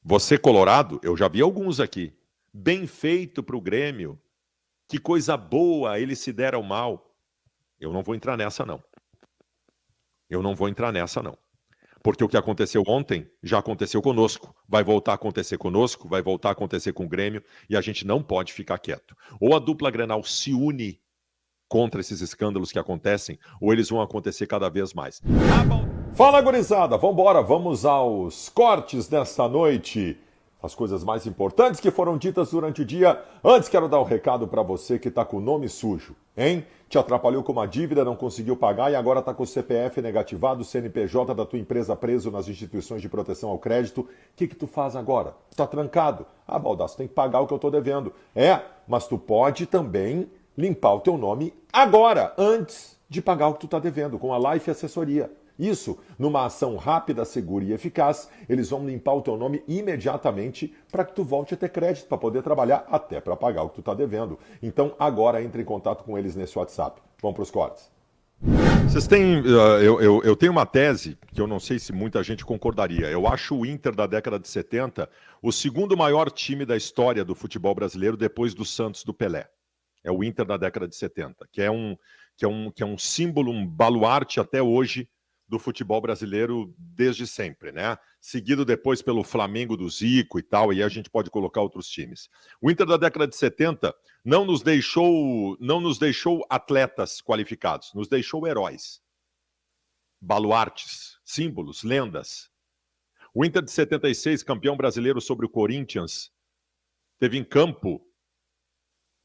Você, colorado, eu já vi alguns aqui. Bem feito para o Grêmio. Que coisa boa, eles se deram mal. Eu não vou entrar nessa, não. Eu não vou entrar nessa, não. Porque o que aconteceu ontem já aconteceu conosco. Vai voltar a acontecer conosco, vai voltar a acontecer com o Grêmio, e a gente não pode ficar quieto. Ou a dupla Grenal se une contra esses escândalos que acontecem, ou eles vão acontecer cada vez mais. Fala, gurizada! Vambora, vamos aos cortes desta noite. As coisas mais importantes que foram ditas durante o dia. Antes, quero dar um recado para você que tá com o nome sujo, hein? Te atrapalhou com uma dívida, não conseguiu pagar e agora tá com o CPF negativado, o CNPJ da tua empresa preso nas instituições de proteção ao crédito. O que tu faz agora? Tá trancado? Ah, Baldasso, tem que pagar o que eu tô devendo. Mas tu pode também limpar o teu nome agora, antes de pagar o que tu tá devendo, com a Life Assessoria. Isso, numa ação rápida, segura e eficaz, eles vão limpar o teu nome imediatamente para que tu volte a ter crédito, para poder trabalhar até para pagar o que tu está devendo. Então, agora entre em contato com eles nesse WhatsApp. Vamos para os cortes. Vocês têm. Eu tenho uma tese que eu não sei se muita gente concordaria. Eu acho o Inter da década de 70 o segundo maior time da história do futebol brasileiro depois do Santos do Pelé. É o Inter da década de 70, que é um símbolo, um baluarte até hoje do futebol brasileiro desde sempre, né? Seguido depois pelo Flamengo do Zico e tal, e aí a gente pode colocar outros times. O Inter da década de 70 não nos deixou atletas qualificados, nos deixou heróis, baluartes, símbolos, lendas. O Inter de 76, campeão brasileiro sobre o Corinthians, teve em campo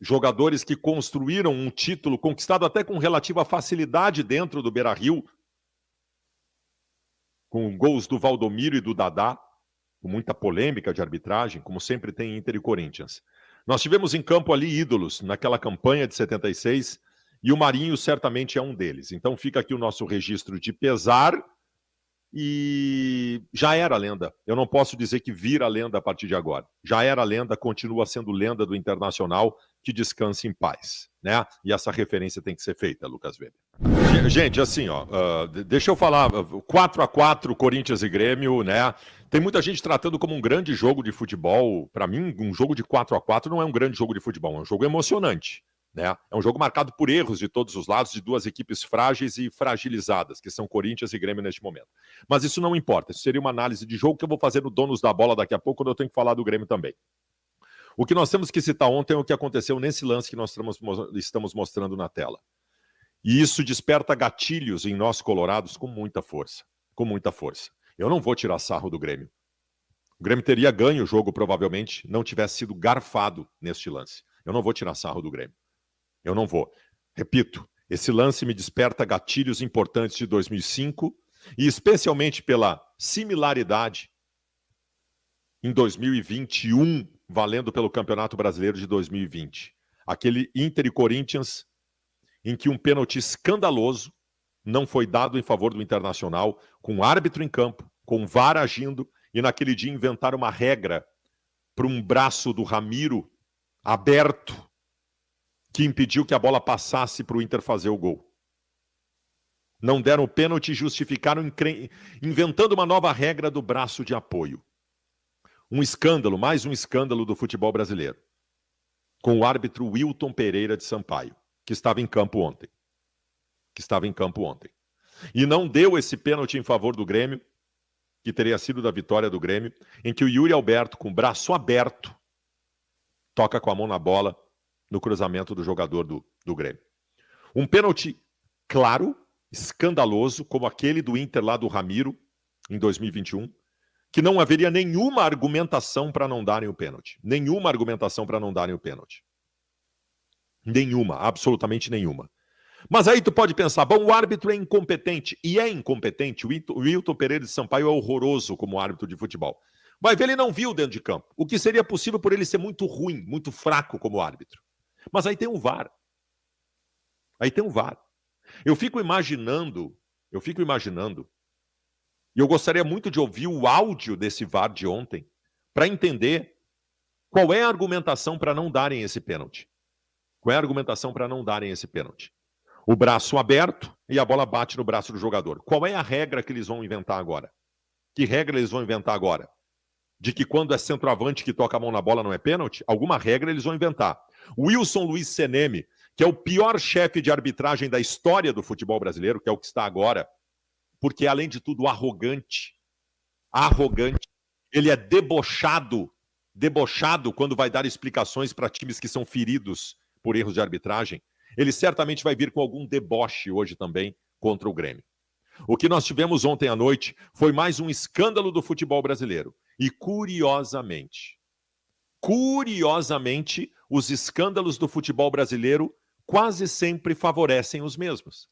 jogadores que construíram um título conquistado até com relativa facilidade dentro do Beira-Rio, com gols do Valdomiro e do Dadá, com muita polêmica de arbitragem, como sempre tem Inter e Corinthians. Nós tivemos em campo ali ídolos naquela campanha de 76, e o Marinho certamente é um deles. Então fica aqui o nosso registro de pesar, e já era lenda. Eu não posso dizer que vira lenda a partir de agora. Já era lenda, continua sendo lenda do Internacional, que descanse em paz, né? E essa referência tem que ser feita, Lucas Weber. Gente, assim, deixa eu falar, 4-4, Corinthians e Grêmio, né? Tem muita gente tratando como um grande jogo de futebol. Para mim, um jogo de 4-4 não é um grande jogo de futebol, é um jogo emocionante, né? É um jogo marcado por erros de todos os lados, de duas equipes frágeis e fragilizadas, que são Corinthians e Grêmio neste momento. Mas isso não importa, isso seria uma análise de jogo que eu vou fazer no Donos da Bola daqui a pouco, quando eu tenho que falar do Grêmio também. O que nós temos que citar ontem é o que aconteceu nesse lance que nós estamos mostrando na tela. E isso desperta gatilhos em nós colorados com muita força. Com muita força. Eu não vou tirar sarro do Grêmio. O Grêmio teria ganho o jogo, provavelmente, não tivesse sido garfado neste lance. Eu não vou tirar sarro do Grêmio. Eu não vou. Repito, esse lance me desperta gatilhos importantes de 2005 e especialmente pela similaridade em 2021, valendo pelo Campeonato Brasileiro de 2020. Aquele Inter e Corinthians em que um pênalti escandaloso não foi dado em favor do Internacional, com árbitro em campo, com VAR agindo, e naquele dia inventaram uma regra para um braço do Ramiro aberto, que impediu que a bola passasse para o Inter fazer o gol. Não deram o pênalti e justificaram inventando uma nova regra do braço de apoio. Um escândalo, mais um escândalo do futebol brasileiro. Com o árbitro Wilton Pereira de Sampaio, que estava em campo ontem. E não deu esse pênalti em favor do Grêmio, que teria sido da vitória do Grêmio, em que o Yuri Alberto, com o braço aberto, toca com a mão na bola no cruzamento do jogador do Grêmio. Um pênalti claro, escandaloso, como aquele do Inter lá do Ramiro, em 2021, que não haveria nenhuma argumentação para não darem o pênalti. Nenhuma argumentação para não darem o pênalti. Nenhuma, absolutamente nenhuma. Mas aí tu pode pensar, bom, o árbitro é incompetente. E é incompetente. O Wilton Pereira de Sampaio é horroroso como árbitro de futebol. Vai ver, ele não viu dentro de campo. O que seria possível por ele ser muito ruim, muito fraco como árbitro. Mas aí tem o VAR. Eu fico imaginando, e eu gostaria muito de ouvir o áudio desse VAR de ontem, para entender qual é a argumentação para não darem esse pênalti. O braço aberto e a bola bate no braço do jogador. Qual é a regra que eles vão inventar agora? Que regra eles vão inventar agora? de que quando é centroavante que toca a mão na bola não é pênalti? Alguma regra eles vão inventar. Wilson Luiz Seneme, que é o pior chefe de arbitragem da história do futebol brasileiro, que é o que está agora, porque, além de tudo, arrogante, ele é debochado quando vai dar explicações para times que são feridos por erros de arbitragem. Ele certamente vai vir com algum deboche hoje também contra o Grêmio. O que nós tivemos ontem à noite foi mais um escândalo do futebol brasileiro. E, curiosamente, os escândalos do futebol brasileiro quase sempre favorecem os mesmos.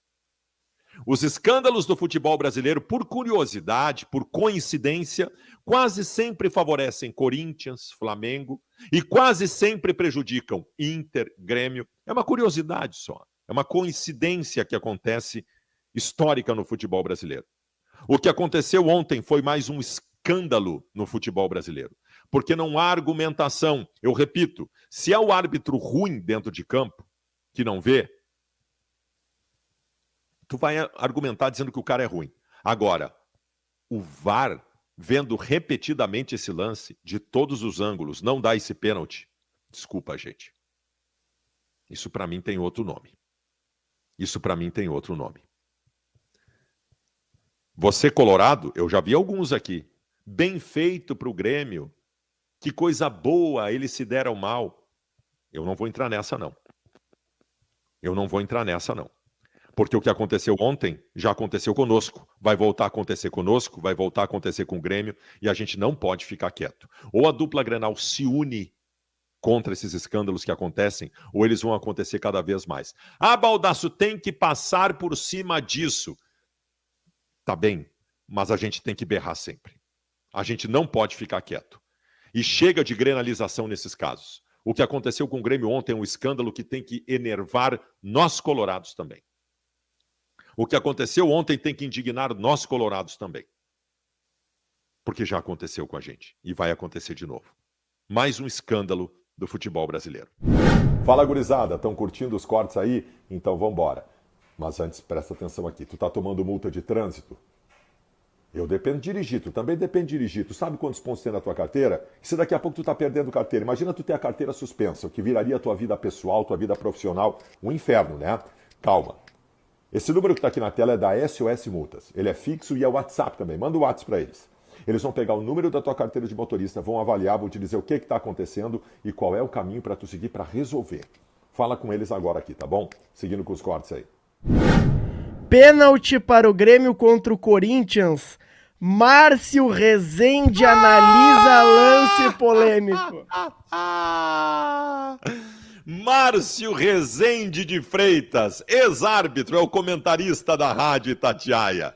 Os escândalos do futebol brasileiro, por curiosidade, por coincidência, quase sempre favorecem Corinthians, Flamengo e quase sempre prejudicam Inter, Grêmio. É uma curiosidade só. É uma coincidência que acontece histórica no futebol brasileiro. O que aconteceu ontem foi mais um escândalo no futebol brasileiro. Porque não há argumentação. Eu repito, se é o árbitro ruim dentro de campo, que não vê, tu vai argumentar dizendo que o cara é ruim. Agora, o VAR, vendo repetidamente esse lance, de todos os ângulos, não dá esse pênalti. Desculpa, gente. Isso para mim tem outro nome. Você, colorado, eu já vi alguns aqui. Bem feito para o Grêmio. Que coisa boa, eles se deram mal. Eu não vou entrar nessa, não. Porque o que aconteceu ontem já aconteceu conosco. Vai voltar a acontecer conosco, vai voltar a acontecer com o Grêmio, e a gente não pode ficar quieto. Ou a dupla Grenal se une contra esses escândalos que acontecem, ou eles vão acontecer cada vez mais. Ah, Baldasso, tem que passar por cima disso. Tá bem, mas a gente tem que berrar sempre. A gente não pode ficar quieto. E chega de grenalização nesses casos. O que aconteceu com o Grêmio ontem é um escândalo que tem que enervar nós colorados também. O que aconteceu ontem tem que indignar nós colorados também. Porque já aconteceu com a gente. E vai acontecer de novo. Mais um escândalo do futebol brasileiro. Fala, gurizada. Estão curtindo os cortes aí? Então vambora. Mas antes, presta atenção aqui. Tu tá tomando multa de trânsito? Eu dependo de dirigir. Tu também depende de dirigir. Tu sabe quantos pontos tem na tua carteira? Se daqui a pouco tu tá perdendo carteira. Imagina tu ter a carteira suspensa, o que viraria a tua vida pessoal, tua vida profissional. Um inferno, né? Calma. Esse número que está aqui na tela é da SOS Multas. Ele é fixo e é WhatsApp também. Manda o WhatsApp para eles. Eles vão pegar o número da tua carteira de motorista, vão avaliar, vão te dizer o que está acontecendo e qual é o caminho para tu seguir para resolver. Fala com eles agora aqui, tá bom? Seguindo com os cortes aí. Pênalti para o Grêmio contra o Corinthians. Márcio Rezende analisa lance polêmico. Márcio Rezende de Freitas, ex-árbitro, é o comentarista da Rádio Itatiaia.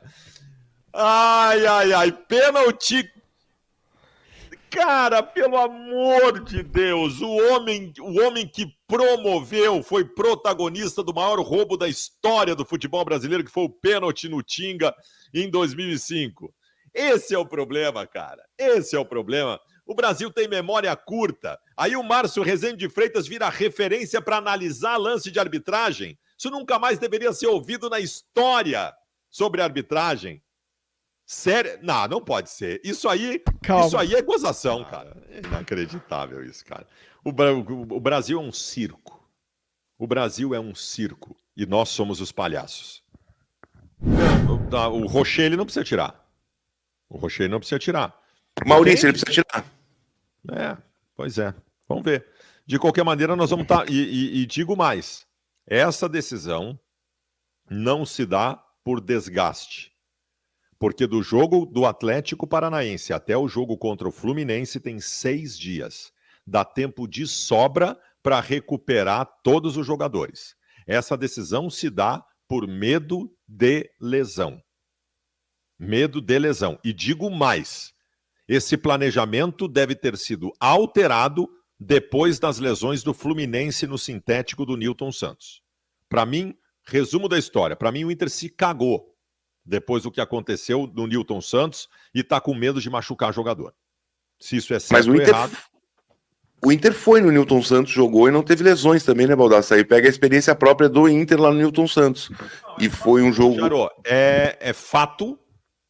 Ai, pênalti. Cara, pelo amor de Deus, o homem que promoveu, foi protagonista do maior roubo da história do futebol brasileiro, que foi o pênalti no Tinga em 2005. Esse é o problema, cara. Esse é o problema. O Brasil tem memória curta. Aí o Márcio Rezende de Freitas vira referência para analisar lance de arbitragem. Isso nunca mais deveria ser ouvido na história sobre arbitragem. Sério? Não pode ser. Isso aí é gozação, cara. É inacreditável isso, cara. O Brasil é um circo. O Brasil é um circo. E nós somos os palhaços. O Rocher, ele não precisa tirar. Maurício, ele precisa tirar. Pois é. Vamos ver. De qualquer maneira, nós vamos estar... E digo mais. Essa decisão não se dá por desgaste. Porque do jogo do Atlético Paranaense até o jogo contra o Fluminense tem 6 dias. Dá tempo de sobra para recuperar todos os jogadores. Essa decisão se dá por medo de lesão. Medo de lesão. E digo mais, esse planejamento deve ter sido alterado depois das lesões do Fluminense no sintético do Nilton Santos. Para mim, resumo da história, para mim o Inter se cagou depois do que aconteceu no Nilton Santos e tá com medo de machucar jogador. Se isso é certo ou errado... O Inter foi no Nilton Santos, jogou e não teve lesões também, né, Baldasso? Aí pega a experiência própria do Inter lá no Nilton Santos. E foi um jogo... Jarô, é fato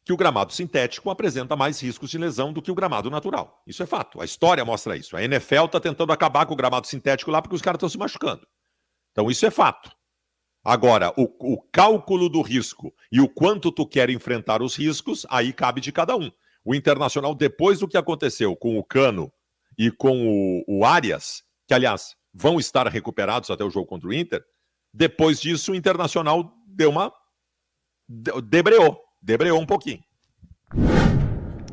que o gramado sintético apresenta mais riscos de lesão do que o gramado natural. Isso é fato. A história mostra isso. A NFL está tentando acabar com o gramado sintético lá porque os caras estão se machucando. Então isso é fato. Agora, o cálculo do risco e o quanto tu quer enfrentar os riscos, aí cabe de cada um. O Internacional, depois do que aconteceu com o Cano e com o Arias, que, aliás, vão estar recuperados até o jogo contra o Inter, depois disso o Internacional debreou um pouquinho.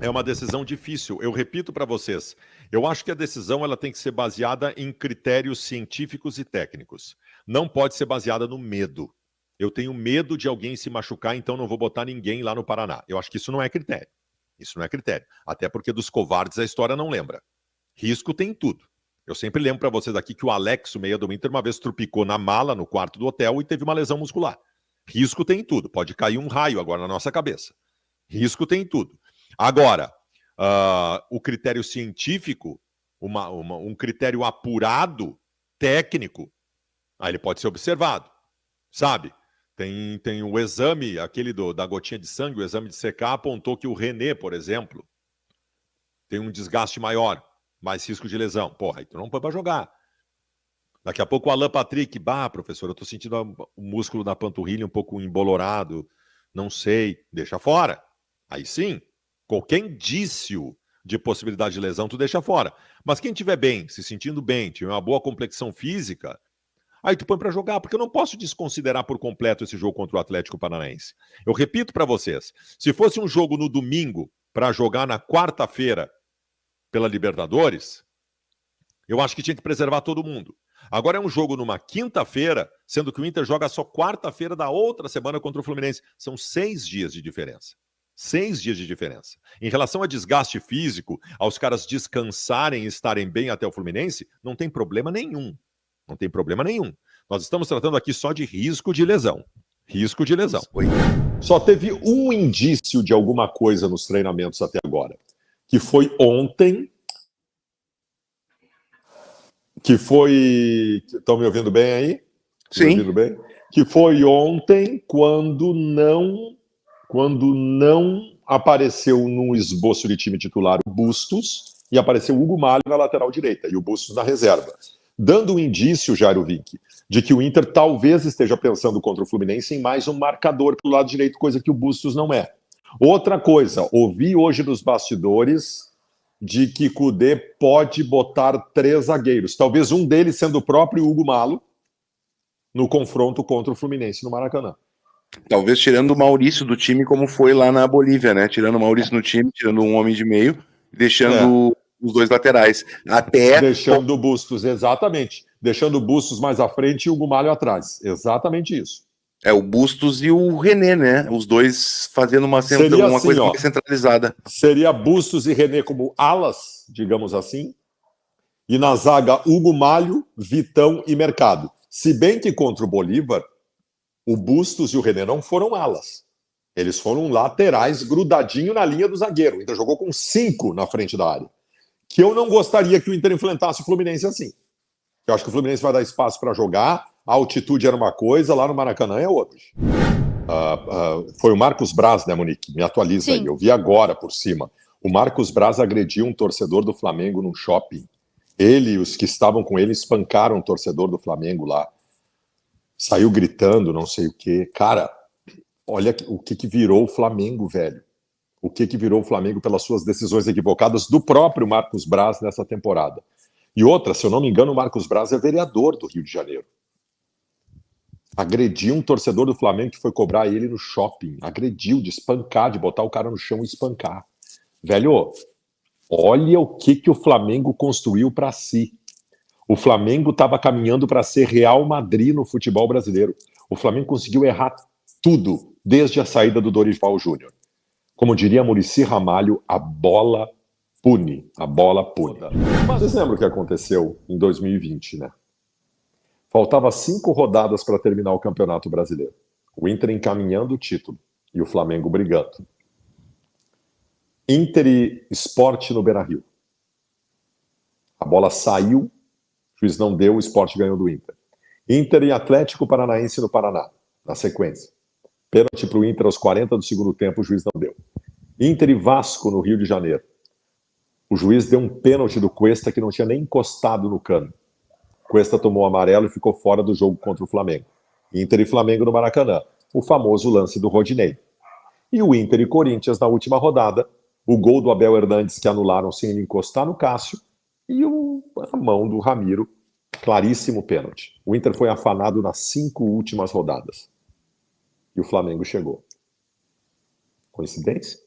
É uma decisão difícil. Eu repito para vocês, eu acho que a decisão ela tem que ser baseada em critérios científicos e técnicos. Não pode ser baseada no medo. Eu tenho medo de alguém se machucar, então não vou botar ninguém lá no Paraná. Eu acho que isso não é critério. Isso não é critério. Até porque dos covardes a história não lembra. Risco tem tudo. Eu sempre lembro para vocês aqui que o Alex, o meia do Inter, uma vez trupicou na mala no quarto do hotel e teve uma lesão muscular. Risco tem tudo. Pode cair um raio agora na nossa cabeça. Risco tem tudo. Agora, o critério científico, um critério apurado, técnico, aí ele pode ser observado, sabe? Tem o exame, aquele da gotinha de sangue, o exame de CK apontou que o René, por exemplo, tem um desgaste maior, mais risco de lesão. Porra, aí tu não põe pra jogar. Daqui a pouco o Alan Patrick, professor, eu tô sentindo o músculo da panturrilha um pouco embolorado, não sei, deixa fora. Aí sim, qualquer indício de possibilidade de lesão, tu deixa fora. Mas quem estiver bem, se sentindo bem, tiver uma boa complexão física, aí tu põe para jogar, porque eu não posso desconsiderar por completo esse jogo contra o Atlético Paranaense. Eu repito para vocês, se fosse um jogo no domingo para jogar na quarta-feira pela Libertadores, eu acho que tinha que preservar todo mundo. Agora é um jogo numa quinta-feira, sendo que o Inter joga só quarta-feira da outra semana contra o Fluminense. São 6 dias de diferença. 6 dias de diferença. Em relação a desgaste físico, aos caras descansarem e estarem bem até o Fluminense, não tem problema nenhum. Não tem problema nenhum. Nós estamos tratando aqui só de risco de lesão. Risco de lesão. Só teve um indício de alguma coisa nos treinamentos até agora, que foi ontem, que foi... Estão me ouvindo bem aí? Sim. Me ouvindo bem? Que foi ontem, quando não apareceu no esboço de time titular o Bustos e apareceu o Hugo Malho na lateral direita e o Bustos na reserva. Dando um indício, Jairo Vinck, de que o Inter talvez esteja pensando contra o Fluminense em mais um marcador pelo lado direito, coisa que o Bustos não é. Outra coisa, ouvi hoje nos bastidores de que Kudê pode botar 3 zagueiros, talvez um deles sendo o próprio Hugo Malo, no confronto contra o Fluminense no Maracanã. Talvez tirando o Maurício do time, como foi lá na Bolívia, né? Tirando o Maurício no time, tirando um homem de meio, deixando os 2 laterais. Deixando o Bustos, exatamente. Deixando o Bustos mais à frente e o Hugo Malho atrás. Exatamente isso. O Bustos e o René, né? Os 2 fazendo uma assim, coisa mais centralizada. Seria Bustos e René como alas, digamos assim. E na zaga, Hugo Malho, Vitão e Mercado. Se bem que contra o Bolívar, o Bustos e o René não foram alas. Eles foram laterais grudadinho na linha do zagueiro. O Inter jogou com 5 na frente da área. Que eu não gostaria que o Inter enfrentasse o Fluminense assim. Eu acho que o Fluminense vai dar espaço para jogar. A altitude era uma coisa, lá no Maracanã é outra. Foi o Marcos Braz, né, Monique? Me atualiza aí. Eu vi agora por cima. O Marcos Braz agrediu um torcedor do Flamengo num shopping. Ele e os que estavam com ele espancaram um torcedor do Flamengo lá. Saiu gritando, não sei o quê. Cara, olha o que virou o Flamengo, velho. O que virou o Flamengo pelas suas decisões equivocadas do próprio Marcos Braz nessa temporada. E outra, se eu não me engano, o Marcos Braz é vereador do Rio de Janeiro. Agrediu um torcedor do Flamengo que foi cobrar ele no shopping. Agrediu, de espancar, de botar o cara no chão e espancar. Velho, olha o que o Flamengo construiu para si. O Flamengo estava caminhando para ser Real Madrid no futebol brasileiro. O Flamengo conseguiu errar tudo, desde a saída do Dorival Júnior. Como diria Muricy Ramalho, a bola pune. A bola pune. Mas vocês lembram o que aconteceu em 2020, né? Faltava 5 rodadas para terminar o Campeonato Brasileiro. O Inter encaminhando o título e o Flamengo brigando. Inter e Sport no Beira-Rio. A bola saiu, o juiz não deu, o Sport ganhou do Inter. Inter e Atlético Paranaense no Paraná, na sequência. Pênalti para o Inter aos 40 do segundo tempo, o juiz não deu. Inter e Vasco no Rio de Janeiro. O juiz deu um pênalti do Cuesta que não tinha nem encostado no cano. Cuesta tomou amarelo e ficou fora do jogo contra o Flamengo. Inter e Flamengo no Maracanã. O famoso lance do Rodinei. E o Inter e Corinthians na última rodada. O gol do Abel Hernandes que anularam sem ele encostar no Cássio. E a mão do Ramiro. Claríssimo pênalti. O Inter foi afanado nas 5 últimas rodadas. E o Flamengo chegou. Coincidência?